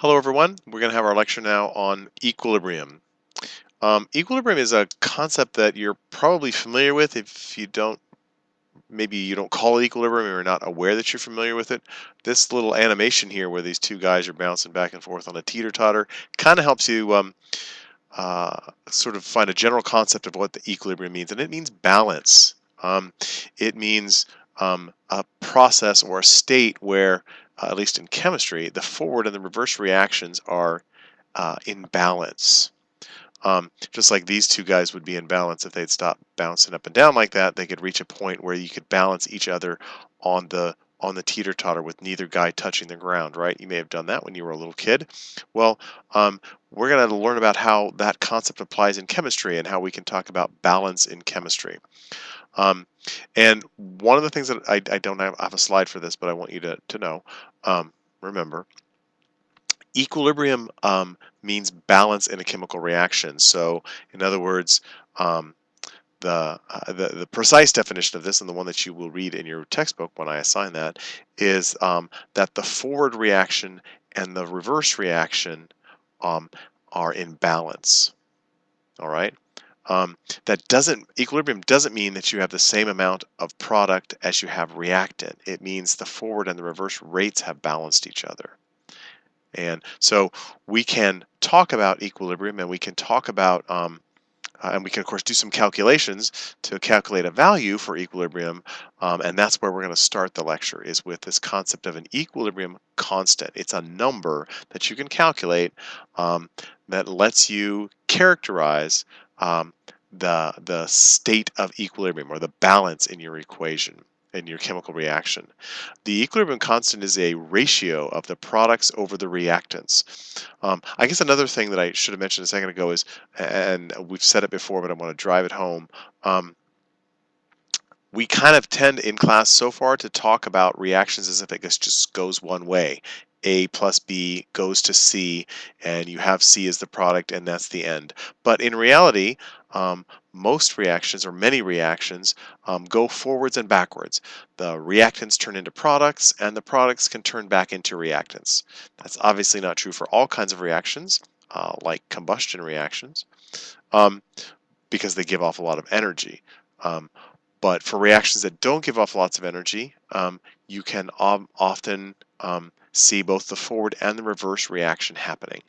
Hello everyone, we're going to have our lecture now on equilibrium. Equilibrium is a concept that you're probably familiar with. If you don't, maybe you don't call it equilibrium or you're not aware that you're familiar with it. This little animation here where these two guys are bouncing back and forth on a teeter-totter kind of helps you sort of find a general concept of what the equilibrium means, and it means balance. It means a process or a state where, at least in chemistry, the forward and the reverse reactions are in balance. Just like these two guys would be in balance if they'd stop bouncing up and down like that, they could reach a point where you could balance each other on the teeter-totter with neither guy touching the ground, right? You may have done that when you were a little kid. Well, we're going to learn about how that concept applies in chemistry and how we can talk about balance in chemistry. And one of the things that I don't have a slide for this, but I want you to know, remember, equilibrium means balance in a chemical reaction. So, in other words, the precise definition of this, and the one that you will read in your textbook when I assign that, is that the forward reaction and the reverse reaction are in balance. All right. Equilibrium doesn't mean that you have the same amount of product as you have reactant. It means the forward and the reverse rates have balanced each other. And so we can talk about equilibrium, and we can talk about, and we can of course do some calculations to calculate a value for equilibrium, and that's where we're going to start the lecture, is with this concept of an equilibrium constant. It's a number that you can calculate that lets you characterize the state of equilibrium, or the balance in your equation, in your chemical reaction. The equilibrium constant is a ratio of the products over the reactants. I guess another thing that I should have mentioned a second ago is, and we've said it before, but I want to drive it home, we kind of tend in class so far to talk about reactions as if it just goes one way. A plus B goes to C, and you have C as the product, and that's the end. But in reality, most reactions, or many reactions, go forwards and backwards. The reactants turn into products, and the products can turn back into reactants. That's obviously not true for all kinds of reactions, like combustion reactions, because they give off a lot of energy. But for reactions that don't give off lots of energy, you can often see both the forward and the reverse reaction happening.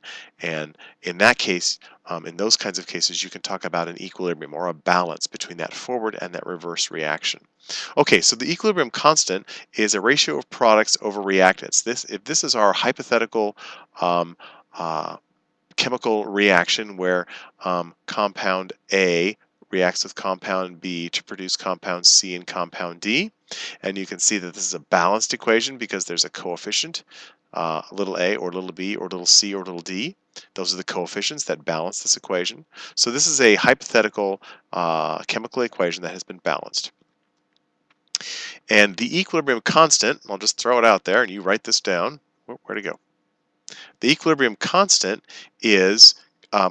And in that case, in those kinds of cases, you can talk about an equilibrium, or a balance between that forward and that reverse reaction. Okay, so the equilibrium constant is a ratio of products over reactants. If this is our hypothetical chemical reaction where compound A reacts with compound B to produce compound C and compound D. And you can see that this is a balanced equation because there's a coefficient, little a or little b or little c or little d. Those are the coefficients that balance this equation. So this is a hypothetical chemical equation that has been balanced. And the equilibrium constant, I'll just throw it out there and you write this down. Where'd it go? The equilibrium constant is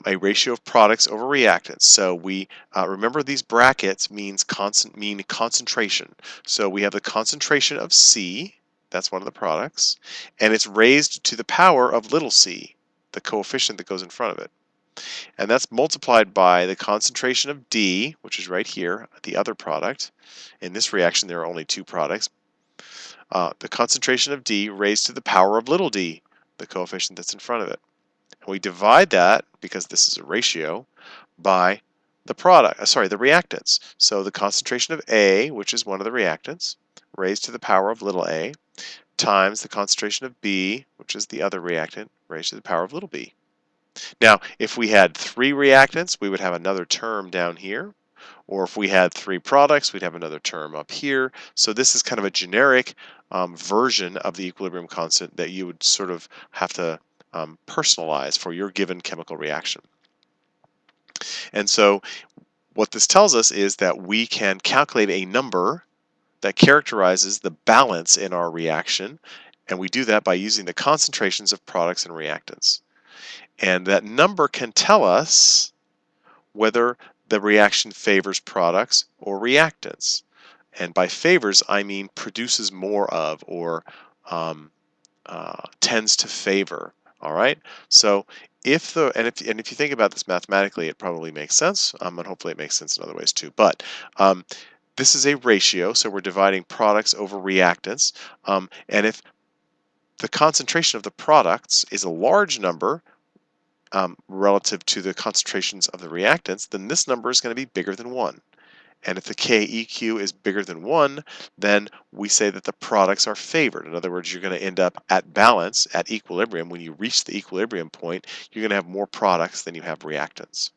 a ratio of products over reactants. So we remember, these brackets mean concentration. So we have the concentration of C, that's one of the products, and it's raised to the power of little c, the coefficient that goes in front of it. And that's multiplied by the concentration of D, which is right here, the other product. In this reaction, there are only two products. The concentration of D raised to the power of little d, the coefficient that's in front of it. And we divide that, because this is a ratio, by the reactants. So the concentration of A, which is one of the reactants, raised to the power of little a, times the concentration of B, which is the other reactant, raised to the power of little b. Now, if we had three reactants, we would have another term down here. Or if we had three products, we'd have another term up here. So this is kind of a generic version of the equilibrium constant that you would sort of have to personalize for your given chemical reaction. And so what this tells us is that we can calculate a number that characterizes the balance in our reaction, and we do that by using the concentrations of products and reactants. And that number can tell us whether the reaction favors products or reactants. And by favors, I mean produces more of, or tends to favor. All right. So if you think about this mathematically, it probably makes sense. And hopefully it makes sense in other ways too. But um, this is a ratio, so we're dividing products over reactants. And if the concentration of the products is a large number relative to the concentrations of the reactants, then this number is going to be bigger than 1. And if the Keq is bigger than 1, then we say that the products are favored. In other words, you're going to end up at balance, at equilibrium. When you reach the equilibrium point, you're going to have more products than you have reactants.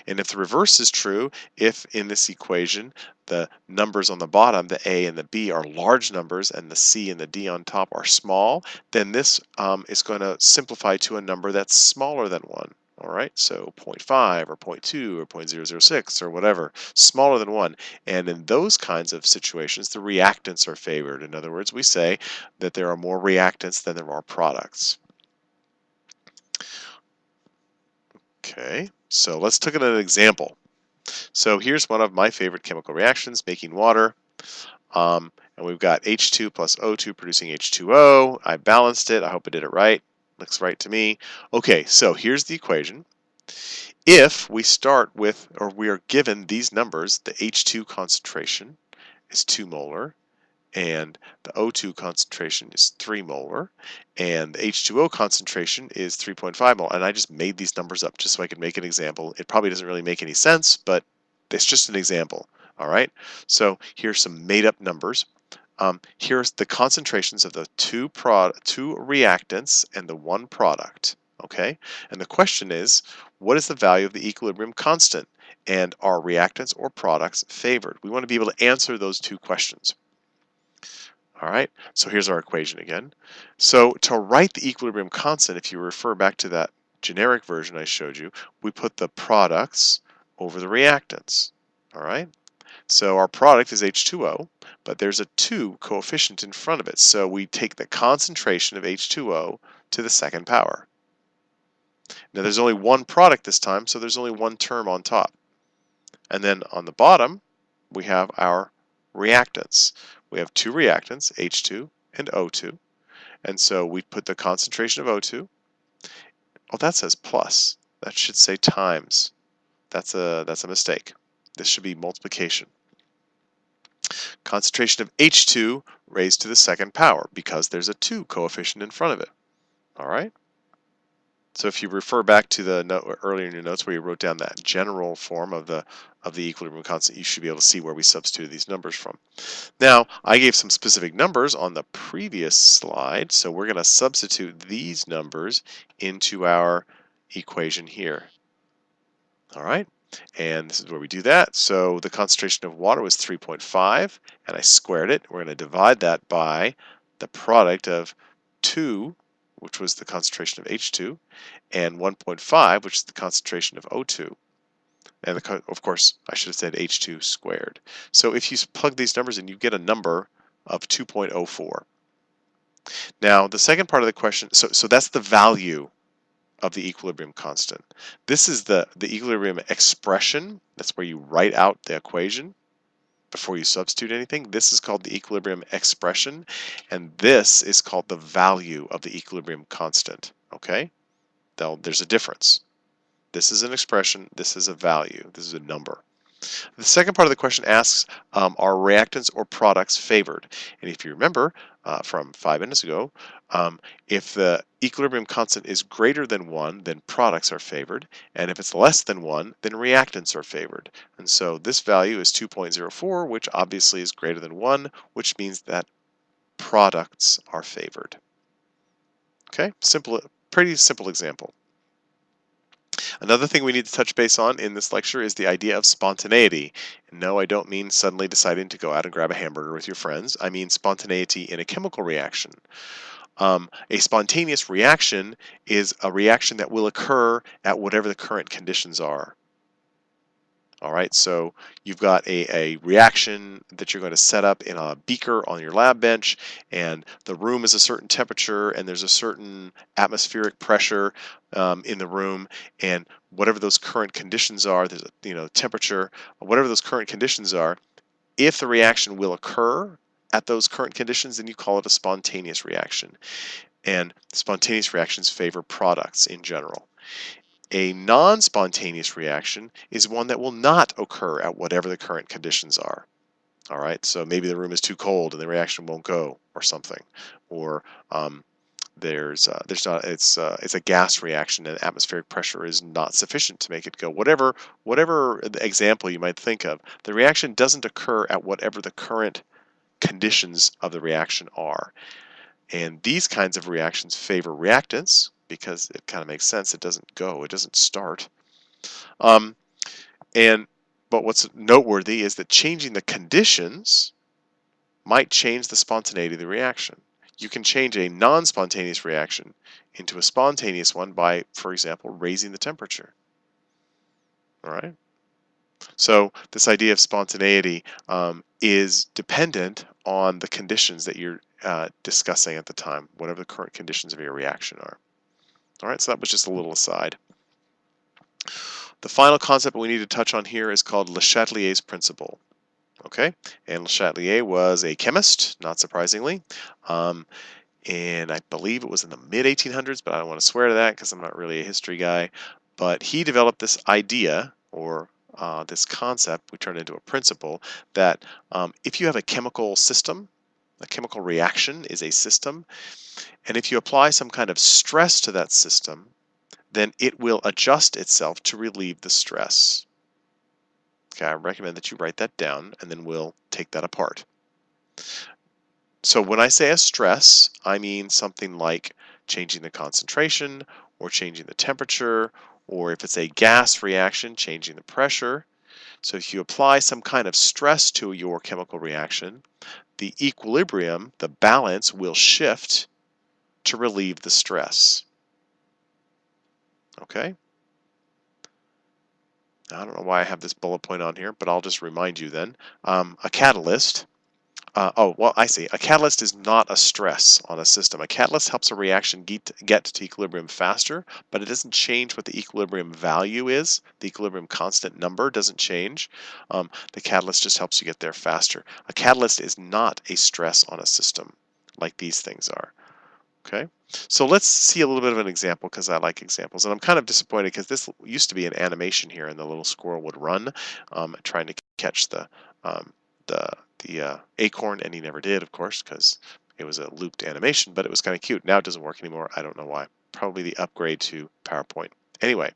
And if the reverse is true, if in this equation the numbers on the bottom, the A and the B, are large numbers and the C and the D on top are small, then this is going to simplify to a number that's smaller than 1. All right, so 0.5 or 0.2 or 0.006 or whatever, smaller than 1. And in those kinds of situations, the reactants are favored. In other words, we say that there are more reactants than there are products. Okay, so let's look at an example. So here's one of my favorite chemical reactions, making water. And we've got H2 plus O2 producing H2O. I balanced it. I hope I did it right. Looks right to me. Okay, so here's the equation. If we start with, or we are given these numbers, the H2 concentration is 2 molar, and the O2 concentration is 3 molar, and the H2O concentration is 3.5 molar. And I just made these numbers up just so I could make an example. It probably doesn't really make any sense, but it's just an example. All right, so here's some made up numbers. Here's the concentrations of the two reactants and the one product. Okay, and the question is, what is the value of the equilibrium constant? And are reactants or products favored? We want to be able to answer those two questions. All right, so here's our equation again. So to write the equilibrium constant, if you refer back to that generic version I showed you, we put the products over the reactants. All right, so our product is H2O, but there's a 2 coefficient in front of it. So we take the concentration of H2O to the second power. Now there's only one product this time, so there's only one term on top. And then on the bottom, we have our reactants. We have two reactants, H2 and O2. And so we put the concentration of O2. Oh, that says plus. That should say times. That's a mistake. This should be multiplication. Concentration of H2 raised to the second power because there's a 2 coefficient in front of it. All right? So if you refer back to the note earlier in your notes where you wrote down that general form of the equilibrium constant, you should be able to see where we substituted these numbers from. Now, I gave some specific numbers on the previous slide, so we're going to substitute these numbers into our equation here. All right, and this is where we do that. So the concentration of water was 3.5, and I squared it. We're going to divide that by the product of 2, which was the concentration of H2, and 1.5, which is the concentration of O2. And of course, I should have said H2 squared. So if you plug these numbers in, you get a number of 2.04. Now, the second part of the question, so that's the value of the equilibrium constant. This is the equilibrium expression. That's where you write out the equation before you substitute anything. This is called the equilibrium expression, and this is called the value of the equilibrium constant. Okay? There's a difference. This is an expression, this is a value, this is a number. The second part of the question asks, are reactants or products favored? And if you remember from 5 minutes ago, if the equilibrium constant is greater than 1, then products are favored. And if it's less than 1, then reactants are favored. And so this value is 2.04, which obviously is greater than 1, which means that products are favored. Okay, pretty simple example. Another thing we need to touch base on in this lecture is the idea of spontaneity. And no, I don't mean suddenly deciding to go out and grab a hamburger with your friends. I mean spontaneity in a chemical reaction. A spontaneous reaction is a reaction that will occur at whatever the current conditions are. All right, so you've got a reaction that you're going to set up in a beaker on your lab bench, and the room is a certain temperature, and there's a certain atmospheric pressure in the room, and whatever those current conditions are, there's a temperature, whatever those current conditions are, if the reaction will occur at those current conditions, then you call it a spontaneous reaction. and spontaneous reactions favor products in general. A non-spontaneous reaction is one that will not occur at whatever the current conditions are. All right, so maybe the room is too cold and the reaction won't go, or something, or there's not it's a gas reaction and atmospheric pressure is not sufficient to make it go. Whatever the example you might think of, the reaction doesn't occur at whatever the current conditions of the reaction are. And these kinds of reactions favor reactants because it kind of makes sense. It doesn't go, it doesn't start. Um, and but what's noteworthy is that changing the conditions might change the spontaneity of the reaction. You can change a non-spontaneous reaction into a spontaneous one by, for example, raising the temperature. All right. So this idea of spontaneity is dependent on the conditions that you're discussing at the time, whatever the current conditions of your reaction are. All right, so that was just a little aside. The final concept we need to touch on here is called Le Chatelier's principle. Okay, and Le Chatelier was a chemist, not surprisingly, and I believe it was in the mid-1800s, but I don't want to swear to that because I'm not really a history guy. But he developed this idea, or this concept, we turned into a principle, that if you have a chemical system, a chemical reaction is a system, and if you apply some kind of stress to that system, then it will adjust itself to relieve the stress. Okay, I recommend that you write that down, and then we'll take that apart. So when I say a stress, I mean something like changing the concentration, or changing the temperature, or if it's a gas reaction, changing the pressure. So if you apply some kind of stress to your chemical reaction, the equilibrium, the balance, will shift to relieve the stress. Okay? I don't know why I have this bullet point on here, but I'll just remind you then. A catalyst, I see. A catalyst is not a stress on a system. A catalyst helps a reaction get to equilibrium faster, but it doesn't change what the equilibrium value is. The equilibrium constant number doesn't change. The catalyst just helps you get there faster. A catalyst is not a stress on a system like these things are. Okay, so let's see a little bit of an example because I like examples, and I'm kind of disappointed because this used to be an animation here, and the little squirrel would run, trying to catch um, the acorn, and he never did, of course, because it was a looped animation, but it was kind of cute. Now it doesn't work anymore. I don't know why. Probably the upgrade to PowerPoint. Anyway,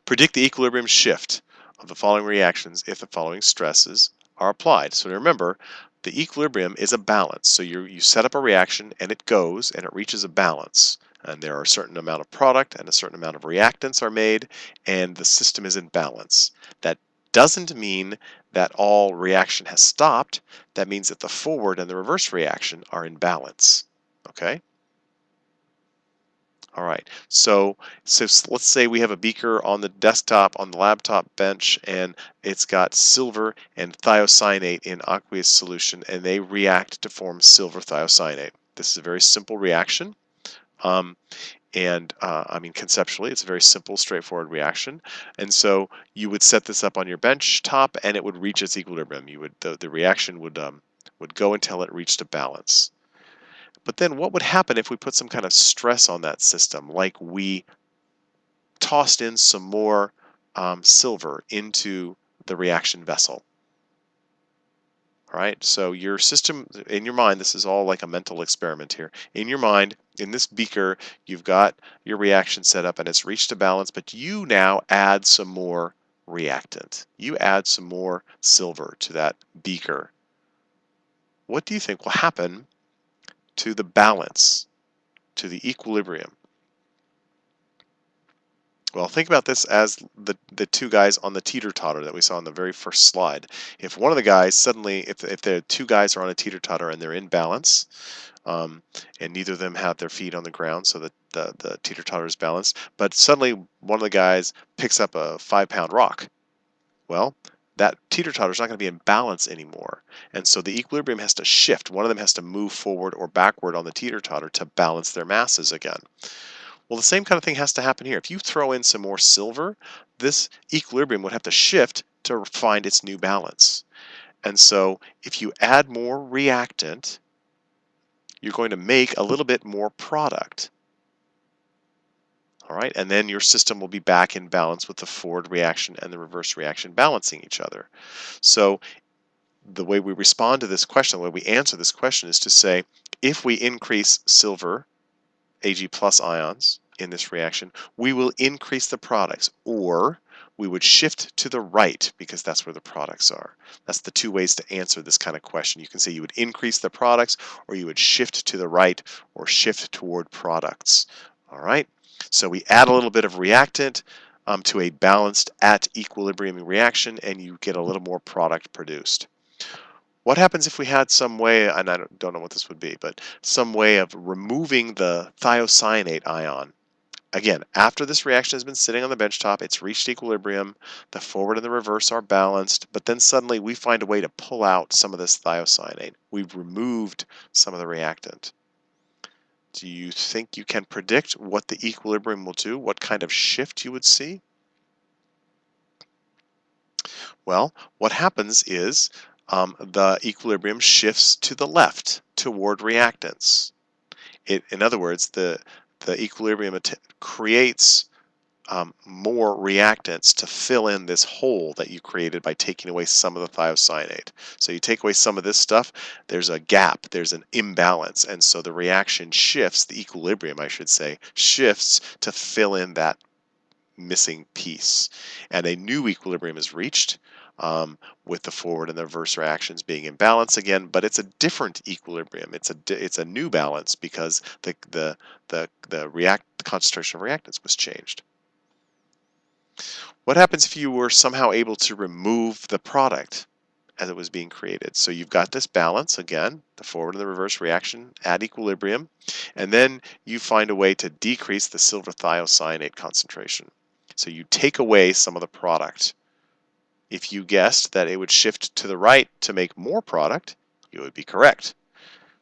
predict the equilibrium shift of the following reactions if the following stresses are applied. So remember, the equilibrium is a balance. So you set up a reaction and it goes and it reaches a balance. And there are a certain amount of product and a certain amount of reactants are made, and the system is in balance. That doesn't mean that all reaction has stopped. That means that the forward and the reverse reaction are in balance. Okay? All right, so let's say we have a beaker on the desktop, on the laptop bench, and it's got silver and thiocyanate in aqueous solution, and they react to form silver thiocyanate. This is a very simple reaction, I mean conceptually, it's a very simple, straightforward reaction. And so you would set this up on your bench top, and it would reach its equilibrium. The reaction would go until it reached a balance. But then what would happen if we put some kind of stress on that system, like we tossed in some more silver into the reaction vessel? All right, so your system, in your mind, this is all like a mental experiment here. In your mind, in this beaker, you've got your reaction set up and it's reached a balance, but you now add some more reactant. You add some more silver to that beaker. What do you think will happen to the balance, to the equilibrium? Well, think about this as the two guys on the teeter-totter that we saw on the very first slide. If one of the guys suddenly, if the two guys are on a teeter-totter and they're in balance, and neither of them have their feet on the ground so that the teeter-totter is balanced, but suddenly one of the guys picks up a 5-pound rock, well, that teeter-totter is not going to be in balance anymore. And so the equilibrium has to shift. One of them has to move forward or backward on the teeter-totter to balance their masses again. Well, the same kind of thing has to happen here. If you throw in some more silver, this equilibrium would have to shift to find its new balance. And so if you add more reactant, you're going to make a little bit more product. All right, and then your system will be back in balance with the forward reaction and the reverse reaction balancing each other. So the way we respond to this question, the way we answer this question is to say, if we increase silver Ag plus ions in this reaction, we will increase the products, or we would shift to the right because that's where the products are. That's the two ways to answer this kind of question. You can say you would increase the products, or you would shift to the right, or shift toward products. All right, so we add a little bit of reactant to a balanced at equilibrium reaction, and you get a little more product produced. What happens if we had some way, and I don't know what this would be, but some way of removing the thiocyanate ion? Again, after this reaction has been sitting on the benchtop, it's reached equilibrium, the forward and the reverse are balanced, but then suddenly we find a way to pull out some of this thiocyanate. We've removed some of the reactant. Do you think you can predict what the equilibrium will do? What kind of shift you would see? Well, what happens is the equilibrium shifts to the left toward reactants. In other words, the equilibrium creates more reactants to fill in this hole that you created by taking away some of the thiocyanate. So you take away some of this stuff, there's a gap, there's an imbalance, and so the reaction shifts, the equilibrium I should say, shifts to fill in that missing piece. And a new equilibrium is reached with the forward and the reverse reactions being in balance again, but it's a different equilibrium. It's a new balance because the concentration of reactants was changed. What happens if you were somehow able to remove the product as it was being created? So you've got this balance again, the forward and the reverse reaction at equilibrium, and then you find a way to decrease the silver thiocyanate concentration. So you take away some of the product. If you guessed that it would shift to the right to make more product, you would be correct.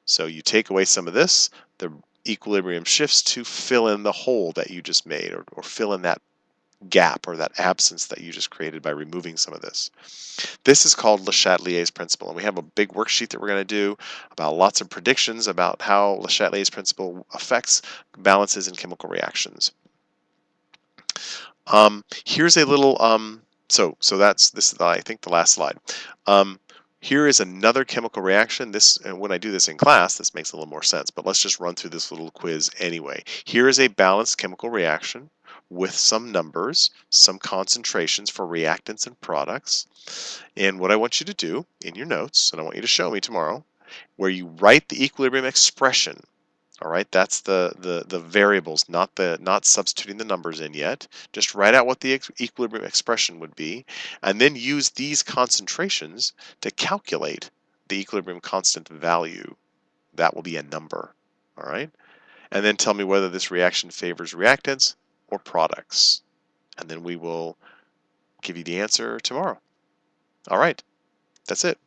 So you take away some of this, the equilibrium shifts to fill in the hole that you just made, or fill in that gap or that absence that you just created by removing some of this. This is called Le Chatelier's principle, and we have a big worksheet that we're going to do about lots of predictions about how Le Chatelier's principle affects balances in chemical reactions. Here's a little so this is I think the last slide. Here is another chemical reaction. This, and when I do this in class, this makes a little more sense, but let's just run through this little quiz anyway. Here is a balanced chemical reaction with some numbers, some concentrations for reactants and products. And what I want you to do in your notes, and I want you to show me tomorrow, where you write the equilibrium expression. All right, that's the variables, not substituting the numbers in yet. Just write out what the equilibrium expression would be, and then use these concentrations to calculate the equilibrium constant value. That will be a number. All right, and then tell me whether this reaction favors reactants or products, and then we will give you the answer tomorrow. All right, that's it.